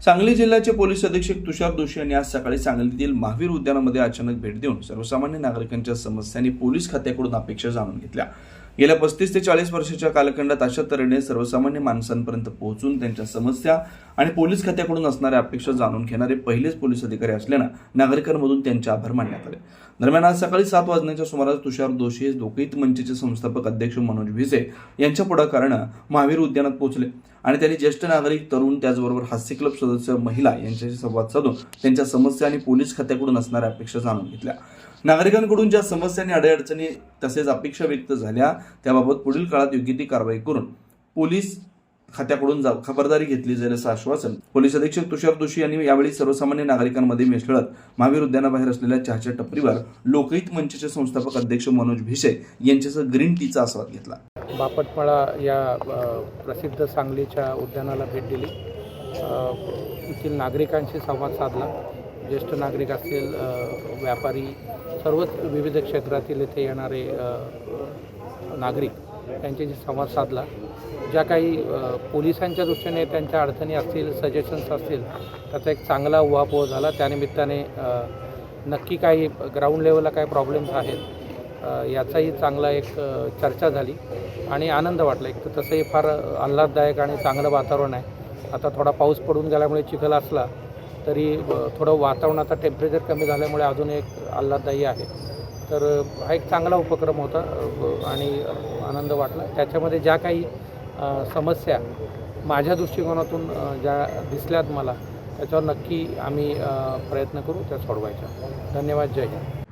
सांगली जिल्ह्याचे पोलीस अधीक्षक तुषार दोशी यांनी आज सकाळी सांगलीतील महावीर उद्यानामध्ये अचानक भेट देऊन सर्वसामान्य नागरिकांच्या समस्यांनी पोलीस खात्याकडून अपेक्षा जाणून घेतल्या। गेल्या 35 ते 40 वर्षाच्या कालखंडात अशा तऱ्हेने सर्वसामान्य माणसांपर्यंत पोहोचून त्यांच्या समस्या आणि पोलीस खात्याकडून असणाऱ्या अपेक्षा जाणून घेणारे पहिलेच पोलीस अधिकारी असल्यानं नागरिकांमधून त्यांचे आभार मानण्यात आले। दरम्यान आज सकाळी 7 वाजण्याच्या सुमारास तुषार दोशी हे लोकहित मंचचे संस्थापक अध्यक्ष मनोज भिसे यांच्या पुढाकारानं महावीर उद्यानात पोहोचले आणि त्यांनी ज्येष्ठ नागरिक, तरुण, त्याचबरोबर हास्य क्लब सदस्य, महिला यांच्याशी संवाद साधून त्यांच्या समस्या आणि पोलीस खात्याकडून असणाऱ्या अपेक्षा जाणून घेतल्या। नागरिकांकडून ज्या समस्या आणि अडचणी तसेच अपेक्षा व्यक्त झाल्या त्याबाबत पुढील काळात योग्य ती कारवाई करून पोलीस खात्याकडून खबरदारी घेतली जाईल असं आश्वासन पोलीस अधीक्षक तुषार दोशी यांनी यावेळी सर्वसामान्य नागरिकांमध्ये मिसळत महावीर उद्यानाबाहेर असलेल्या चहाच्या टपरीवर लोकहित मंचचे संस्थापक अध्यक्ष मनोज भिसे यांच्यासह ग्रीन टीचा आस्वाद घेतला। बापटमाळा या प्रसिद्ध सांगलीच्या उद्यानाला भेट दिली। येथील नागरिकांशी संवाद साधला। ज्येष्ठ नागरिक असतील, व्यापारी, सर्वच विविध क्षेत्रातील येथे येणारे नागरिक त्यांच्याशी संवाद साधला। ज्या काही पोलिसांच्या दृष्टीने त्यांच्या अडचणी असतील, सजेशन्स असतील, त्याचा एक चांगला उहापोह झाला। त्यानिमित्ताने नक्की काही ग्राउंड लेवलला काय प्रॉब्लेम्स आहेत याचाही चांगला एक चर्चा झाली आणि आनंद वाटला। एक तर तसंही फार आल्हाददायक आणि चांगलं वातावरण आहे। आता थोडा पाऊस पडून गेल्यामुळे चिखल असला तरी थोडं वातावरणाचा टेम्परेचर कमी झाल्यामुळे अजून एक आल्हाददायी आहे। तर हा एक चांगला उपक्रम होता आणि आनंद वाटला। त्याच्यामध्ये ज्या काही समस्या माझ्या दृष्टिकोनातून ज्या दिसल्यात मला त्याच्यावर नक्की आम्ही प्रयत्न करू त्या सोडवायच्या। धन्यवाद। जय हिंद।